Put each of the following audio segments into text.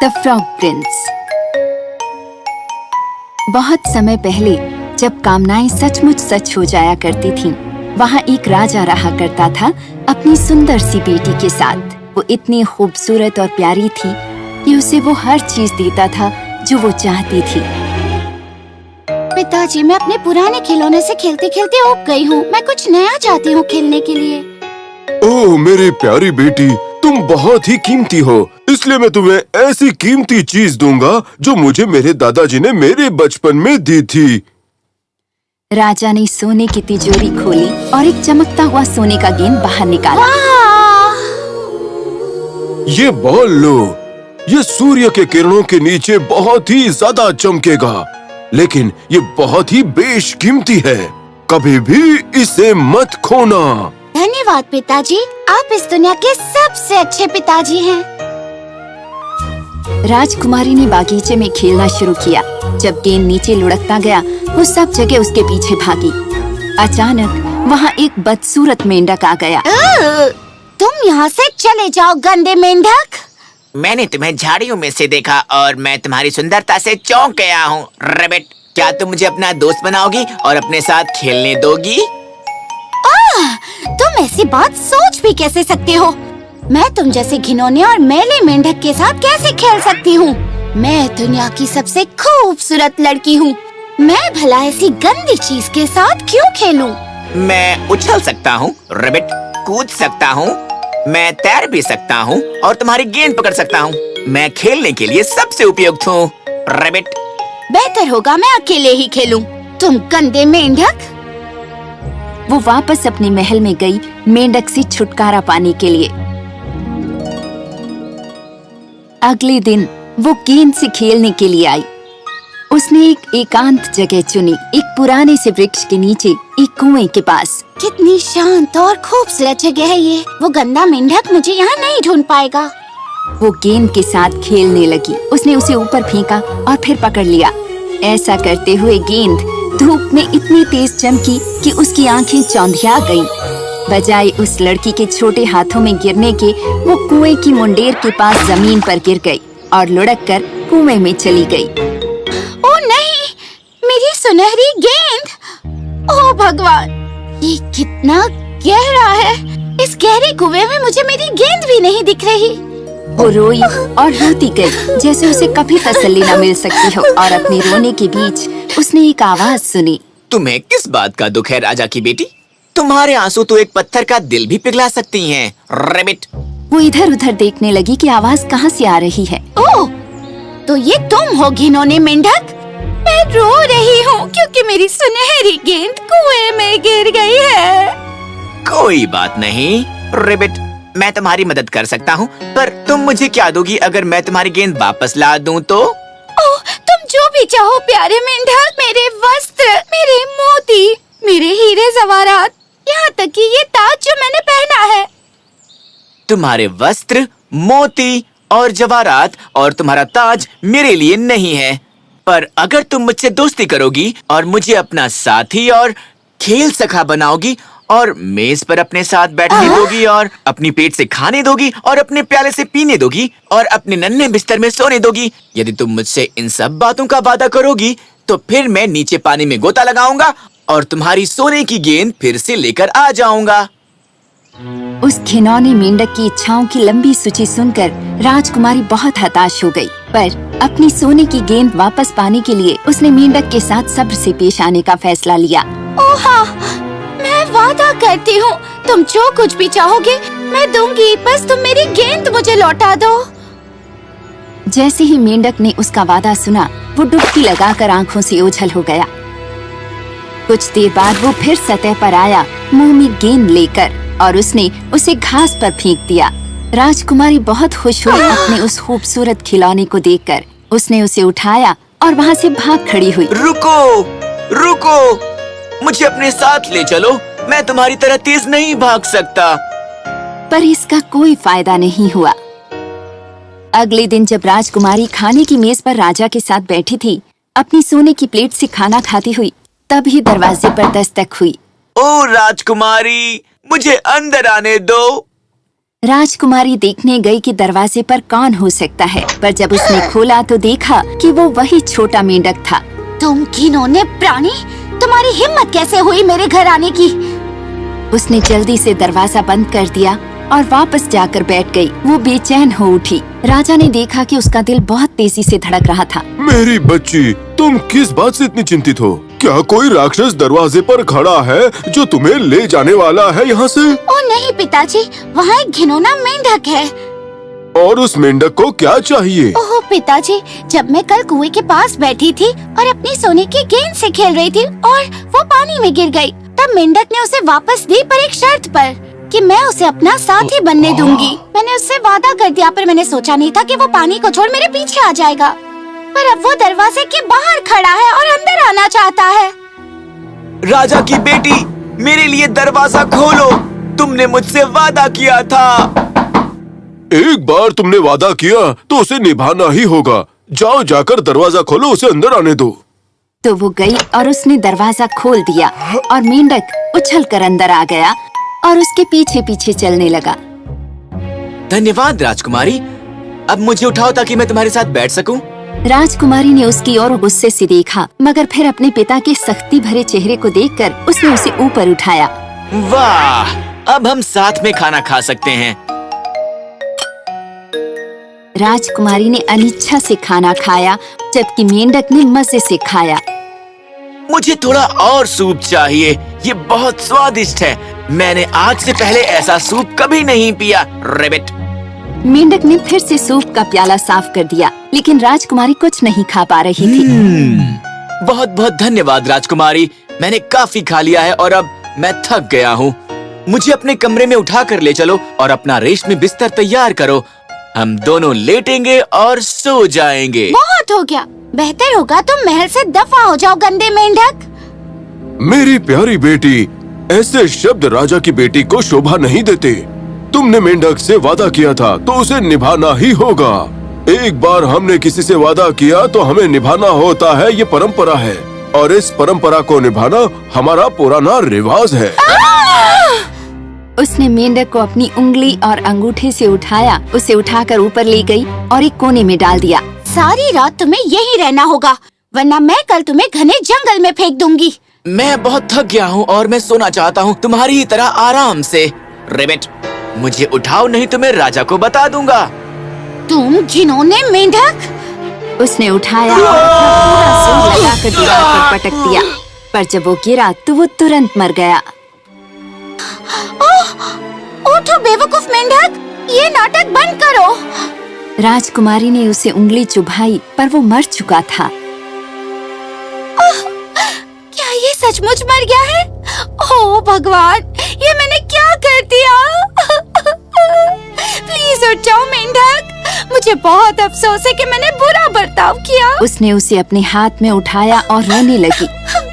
The frog Prince. बहुत समय पहले जब कामनाएं सचमुच सच हो जाया करती थीं, वहाँ एक राजा रहा करता था अपनी सुंदर सी बेटी के साथ। वो इतनी खूबसूरत और प्यारी थी कि उसे वो हर चीज देता था जो वो चाहती थी। पिताजी, मैं अपने पुराने खिलौने से खेलते खेलते ऊब गई हूँ। मैं कुछ नया चाहती हूँ खेलने के लिए। ओह मेरी प्यारी बेटी, तुम बहुत ही कीमती हो, इसलिए मैं तुम्हें ऐसी कीमती चीज दूंगा जो मुझे मेरे दादाजी ने मेरे बचपन में दी थी। राजा ने सोने की तिजोरी खोली और एक चमकता हुआ सोने का गेंद बाहर निकाला। ये बॉल लो, ये सूर्य के किरणों के नीचे बहुत ही ज्यादा चमकेगा, लेकिन ये बहुत ही बेशकीमती है। कभी भी इसे मत खोना। धन्यवाद पिताजी, आप इस दुनिया के सबसे अच्छे पिताजी हैं। राजकुमारी ने बागीचे में खेलना शुरू किया। जब गेंद नीचे लुढ़कता गया, वो सब जगह उसके पीछे भागी। अचानक वहाँ एक बदसूरत मेंढक आ गया। तुम यहाँ से चले जाओ गंदे मेंढक। मैंने तुम्हें झाड़ियों में से देखा और मैं तुम्हारी सुंदरता से चौंक गया हूँ। रैबिट, क्या तुम मुझे अपना दोस्त बनाओगी और अपने साथ खेलने दोगी? तुम ऐसी बात सोच भी कैसे सकते हो? मैं तुम जैसे घिनौने और मैले मेंढक के साथ कैसे खेल सकती हूँ? मैं दुनिया की सबसे खूबसूरत लड़की हूँ। मैं भला ऐसी गंदी चीज के साथ क्यों खेलूं? मैं उछल सकता हूँ रैबिट, कूद सकता हूँ, मैं तैर भी सकता हूँ और तुम्हारी गेंद पकड़ सकता हूँ। मैं खेलने के लिए सबसे उपयुक्त हूँ रैबिट। बेहतर होगा मैं अकेले ही खेलूं। तुम गंदे मेंढक। वो वापस अपने महल में गई मेंढक से छुटकारा पाने के लिए। अगले दिन वो गेंद से खेलने के लिए आई। उसने एक एकांत जगह चुनी, एक पुराने से वृक्ष के नीचे, एक कुएं के पास। कितनी शांत और खूबसूरत जगह है ये। वो गंदा मेंढक मुझे यहाँ नहीं ढूंढ पाएगा। वो गेंद के साथ खेलने लगी। उसने उसे ऊपर फेंका और फिर पकड़ लिया। ऐसा करते हुए गेंद धूप में इतनी तेज चमकी कि उसकी आंखें चौंधिया गईं। बजाय उस लड़की के छोटे हाथों में गिरने के, वो कुएं की मुंडेर के पास जमीन पर गिर गई और लुढ़क कर कुएं में चली गई। ओ नहीं, मेरी सुनहरी गेंद! ओ भगवान, ये कितना गहरा है। इस गहरे कुएं में मुझे मेरी गेंद भी नहीं दिख रही। वो रोई और रोती गई, जैसे उसे कभी तसल्ली न मिल सकती हो। और अपने रोने के बीच उसने एक आवाज सुनी। तुम्हें किस बात का दुख है राजा की बेटी? तुम्हारे आंसू तो एक पत्थर का दिल भी पिघला सकती हैं रैबिट। वो इधर उधर देखने लगी कि आवाज कहाँ से आ रही है। ओह, तो ये तुम हो घिनौने मेंढक? मैं रो रही हूँ क्योंकि मेरी सुनहरी गेंद कुएं में गिर गई है। कोई बात नहीं रैबिट, मैं तुम्हारी मदद कर सकता हूँ, पर तुम मुझे क्या दोगी अगर मैं तुम्हारी गेंद वापस ला दूँ तो? ओह, तुम जो भी चाहो प्यारे मेंढक। मेरे वस्त्र, मेरे मोती, मेरे हीरे जवाहरात, यहाँ तक कि ये ताज जो मैंने पहना है। तुम्हारे वस्त्र, मोती और जवाहरात और तुम्हारा ताज मेरे लिए नहीं है, पर अगर तुम मुझसे दोस्ती करोगी और मुझे अपना साथी और खेल सखा बनाओगी और मेज पर अपने साथ बैठने दोगी और अपनी पेट से खाने दोगी और अपने प्याले से पीने दोगी और अपने नन्हे बिस्तर में सोने दोगी, यदि तुम मुझसे इन सब बातों का वादा करोगी तो फिर मैं नीचे पानी में गोता लगाऊंगा और तुम्हारी सोने की गेंद फिर से लेकर आ जाऊंगा। उस घिनौने मेंढक की इच्छाओं की लंबी सूची सुनकर राजकुमारी बहुत हताश हो गई। पर अपनी सोने की गेंद वापस पाने के लिए उसने मेंढक के साथ सब्र से पेश आने का फैसला लिया। ओह हाँ, मैं वादा करती हूँ, तुम जो कुछ भी चाहोगे मैं दूंगी, बस तुम मेरी गेंद मुझे लौटा दो। जैसे ही मेंढक ने उसका वादा सुना, वो डुबकी लगाकर आंखों से ओझल हो गया। कुछ देर बाद वो फिर सतह पर आया, मुंह में गेंद लेकर, और उसने उसे घास पर फेंक दिया। राजकुमारी बहुत खुश हुई अपने उस खूबसूरत खिलौने को देखकर। उसने उसे उठाया और वहाँ से भाग खड़ी हुई। रुको, रुको, मुझे अपने साथ ले चलो, मैं तुम्हारी तरह तेज नहीं भाग सकता। पर इसका कोई फायदा नहीं हुआ। अगले दिन जब राजकुमारी खाने की मेज पर राजा के साथ बैठी थी, अपनी सोने की प्लेट से खाना खाती हुई, तभी दरवाजे पर दस्तक हुई। ओ राजकुमारी, मुझे अंदर आने दो। राजकुमारी देखने गई कि दरवाजे पर कौन हो सकता है, पर जब उसने खोला तो देखा कि वो वही छोटा मेंढक था। तुम घिनौने प्राणी, तुम्हारी हिम्मत कैसे हुई मेरे घर आने की? उसने जल्दी से दरवाजा बंद कर दिया और वापस जाकर बैठ गई। वो बेचैन हो उठी। राजा ने देखा कि उसका दिल बहुत तेजी से धड़क रहा था। मेरी बच्ची, तुम किस बात से इतनी चिंतित हो? क्या कोई राक्षस दरवाजे पर खड़ा है जो तुम्हें ले जाने वाला है यहाँ से? ओ नहीं पिताजी, वहाँ एक घिनौना मेंढक है। और उस मेंढक को क्या चाहिए? ओह पिताजी, जब मैं कल कुएं के पास बैठी थी और अपनी सोने की गेंद से खेल रही थी और वो पानी में गिर गई, तब मेंढक ने उसे वापस दी, पर एक शर्त पर कि मैं उसे अपना साथी बनने दूंगी। मैंने उससे वादा कर दिया, पर मैंने सोचा नहीं था कि वो पानी को छोड़ मेरे पीछे आ जाएगा। पर अब वो दरवाजे के बाहर खड़ा है और अंदर आना चाहता है। राजा की बेटी, मेरे लिए दरवाजा खोलो। तुमने मुझसे वादा किया था। एक बार तुमने वादा किया तो उसे निभाना ही होगा। जाओ, जाकर दरवाजा खोलो, उसे अंदर आने दो। तो वो गई और उसने दरवाजा खोल दिया और मेंढक उछलकर अंदर आ गया और उसके पीछे पीछे चलने लगा। धन्यवाद राजकुमारी। अब मुझे उठाओ ताकि मैं तुम्हारे साथ बैठ सकूं। राजकुमारी ने उसकी ओर गुस्से से देखा, मगर फिर अपने पिता के सख्ती भरे चेहरे को देखकर उसने उसे ऊपर उठाया। वाह, अब हम साथ में खाना खा सकते हैं। राजकुमारी ने अनिच्छा से खाना खाया, जबकि मेंढक ने मजे से खाया। मुझे थोड़ा और सूप चाहिए, ये बहुत स्वादिष्ट है। मैंने आज से पहले ऐसा सूप कभी नहीं पिया। रेबिट। मेंढक ने फिर से सूप का प्याला साफ कर दिया, लेकिन राजकुमारी कुछ नहीं खा पा रही थी। बहुत बहुत धन्यवाद राजकुमारी, मैंने काफी खा लिया है और अब मैं थक गया हूँ। मुझे अपने कमरे में उठा कर ले चलो और अपना रेशमी बिस्तर तैयार करो। हम दोनों लेटेंगे और सो जाएंगे। बहुत हो गया, बेहतर होगा तुम महल से दफा हो जाओ, गंदे मेंढक। मेरी प्यारी बेटी, ऐसे शब्द राजा की बेटी को शोभा नहीं देते। तुमने मेंढक से वादा किया था तो उसे निभाना ही होगा। एक बार हमने किसी से वादा किया तो हमें निभाना होता है, ये परंपरा है और इस परंपरा को निभाना हमारा पुराना रिवाज है। उसने मेंढक को अपनी उंगली और अंगूठे से उठाया, उसे उठाकर ऊपर ले गई और एक कोने में डाल दिया। सारी रात तुम्हें यहीं रहना होगा, वरना मैं कल तुम्हें घने जंगल में फेंक दूंगी। मैं बहुत थक गया हूँ और मैं सोना चाहता हूँ तुम्हारी ही तरह आराम से। रेबिट, मुझे उठाओ नहीं तो मैं राजा को बता दूंगा। तुम घिनौने मेंढक। उसने उठाया और अपना पूरा जोर लगाकर दीवार पर पटक दिया, पर जब वो गिरा तो वो तुरंत मर गया। उठो बेवकूफ मेंढक, ये नाटक बंद करो। राजकुमारी ने उसे उंगली चुभाई, पर वो मर चुका था। क्या ये सचमुच मर गया है? ओह भगवान, ये मैंने क्या कर दिया? प्लीज उठ जाओ मेंढक, मुझे बहुत अफसोस है कि मैंने बुरा बर्ताव किया। उसने उसे अपने हाथ में उठाया और रोने लगी।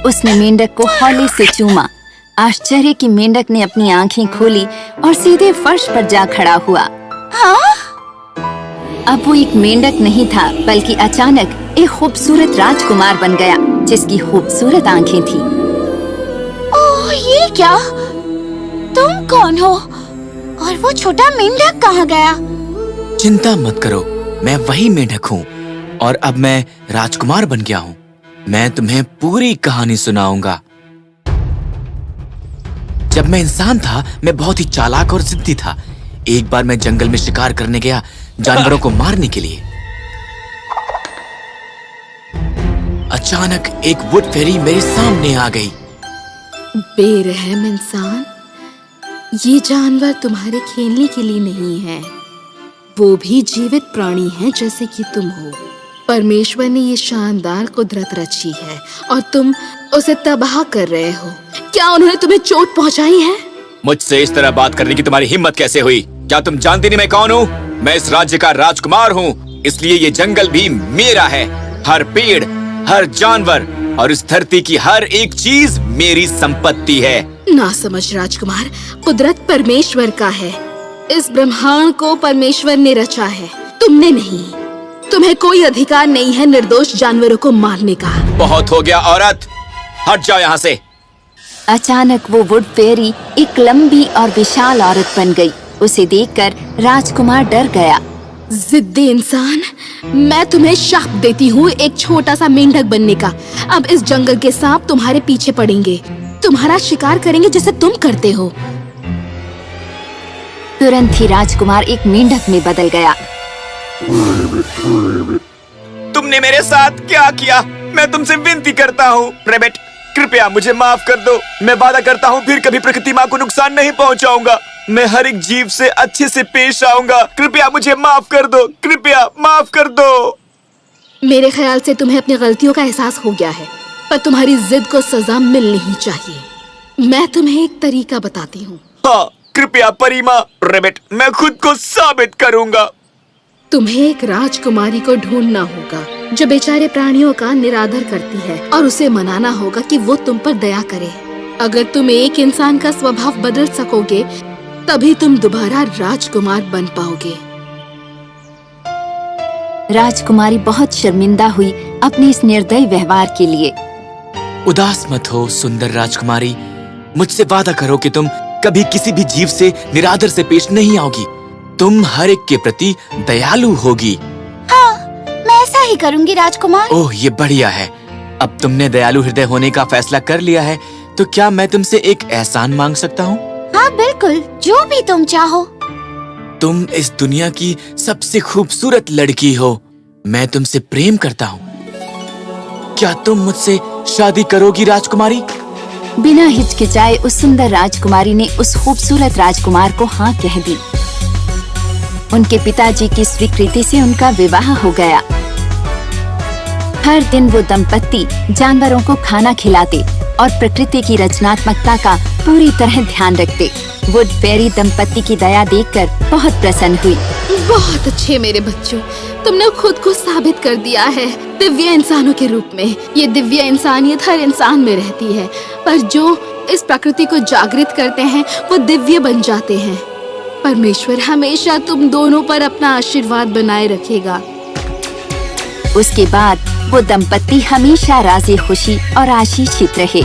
उसने मेंढक को हौले से चूमा। आश्चर्य कि मेंढक ने अपनी आंखें खोली और सीधे फर्श पर जा खड़ा हुआ। हाँ? अब वो एक मेंढक नहीं था, बल्कि अचानक एक खूबसूरत राजकुमार बन गया, जिसकी खूबसूरत आंखें थी। ओह ये क्या? तुम कौन हो? और वो छोटा मेंढक कहाँ गया? चिंता मत करो, मैं वही मेंढक हूँ और अब मैं राजकुमार बन गया हूँ। मैं तुम्हें पूरी कहानी सुनाऊंगा। जब मैं इंसान था, मैं बहुत ही चालाक और जिद्दी था। एक बार मैं जंगल में शिकार करने गया, जानवरों को मारने के लिए। अचानक एक वुड फेरी मेरे सामने आ गई। बेरहम इंसान, ये जानवर तुम्हारे खेलने के लिए नहीं है। वो भी जीवित प्राणी हैं जैसे कि तुम हो। परमेश्वर ने ये शानदार कुदरत रची है और तुम उसे तबाह कर रहे हो। क्या उन्होंने तुम्हें चोट पहुंचाई है? मुझसे इस तरह बात करने की तुम्हारी हिम्मत कैसे हुई? क्या तुम जानती नहीं मैं कौन हूँ? मैं इस राज्य का राजकुमार हूँ, इसलिए ये जंगल भी मेरा है। हर पेड़, हर जानवर और इस धरती की हर एक चीज मेरी संपत्ति है। ना समझ राजकुमार, कुदरत परमेश्वर का है। इस ब्रह्मांड को परमेश्वर ने रचा है, तुमने नहीं। तुम्हें कोई अधिकार नहीं है निर्दोष जानवरों को मारने का। बहुत हो गया औरत, हट जाओ यहाँ से। अचानक वो वुड फेरी एक लंबी और विशाल औरत बन गई। उसे देखकर राजकुमार डर गया। जिद्दी इंसान, मैं तुम्हें शाप देती हूँ एक छोटा सा मेंढक बनने का। अब इस जंगल के सांप तुम्हारे पीछे पड़ेंगे, तुम्हारा शिकार करेंगे जैसे तुम करते हो। तुरंत ही राजकुमार एक मेंढक में बदल गया। तुमने मेरे साथ क्या किया? मैं तुमसे विनती करता हूँ रेबिट, कृपया मुझे माफ कर दो। मैं वादा करता हूँ फिर कभी प्रकृति माँ को नुकसान नहीं पहुँचाऊंगा। मैं हर एक जीव से अच्छे से पेश आऊंगा। कृपया मुझे माफ कर दो, कृपया माफ कर दो। मेरे ख्याल से तुम्हें अपनी गलतियों का एहसास हो गया है, पर तुम्हारी जिद को सजा मिलनी ही चाहिए। मैं तुम्हें एक तरीका बताती हूँ। हाँ, कृपया परिमा। रेबिट, मैं खुद को साबित करूंगा। तुम्हें एक राजकुमारी को ढूंढना होगा जो बेचारे प्राणियों का निरादर करती है, और उसे मनाना होगा कि वो तुम पर दया करे। अगर तुम एक इंसान का स्वभाव बदल सकोगे तभी तुम दोबारा राजकुमार बन पाओगे। राजकुमारी बहुत शर्मिंदा हुई अपने इस निर्दयी व्यवहार के लिए। उदास मत हो सुंदर राजकुमारी, मुझसे वादा करो कि तुम कभी किसी भी जीव से निरादर से पेश नहीं आओगी। तुम हर एक के प्रति दयालु होगी। हाँ, मैं ऐसा ही करूंगी राजकुमार। ओह, ये बढ़िया है। अब तुमने दयालु हृदय होने का फैसला कर लिया है, तो क्या मैं तुमसे एक एहसान मांग सकता हूँ? हाँ बिल्कुल, जो भी तुम चाहो। तुम इस दुनिया की सबसे खूबसूरत लड़की हो। मैं तुमसे प्रेम करता हूँ। क्या तुम मुझसे शादी करोगी राजकुमारी? बिना हिचकिचाए उस सुंदर राजकुमारी ने उस खूबसूरत राजकुमार को हाँ कह दी। उनके पिताजी की स्वीकृति से उनका विवाह हो गया। हर दिन वो दंपत्ति जानवरों को खाना खिलाते और प्रकृति की रचनात्मकता का पूरी तरह ध्यान रखते। वुड फेरी दंपत्ति की दया देखकर बहुत प्रसन्न हुई। बहुत अच्छे मेरे बच्चों, तुमने खुद को साबित कर दिया है दिव्य इंसानों के रूप में। ये दिव्य इंसानियत हर इंसान में रहती है, पर जो इस प्रकृति को जागृत करते हैं वो दिव्य बन जाते हैं। परमेश्वर हमेशा तुम दोनों पर अपना आशीर्वाद बनाए रखेगा। उसके बाद वो दंपत्ति हमेशा राज़ी खुशी और आशीषित रहे।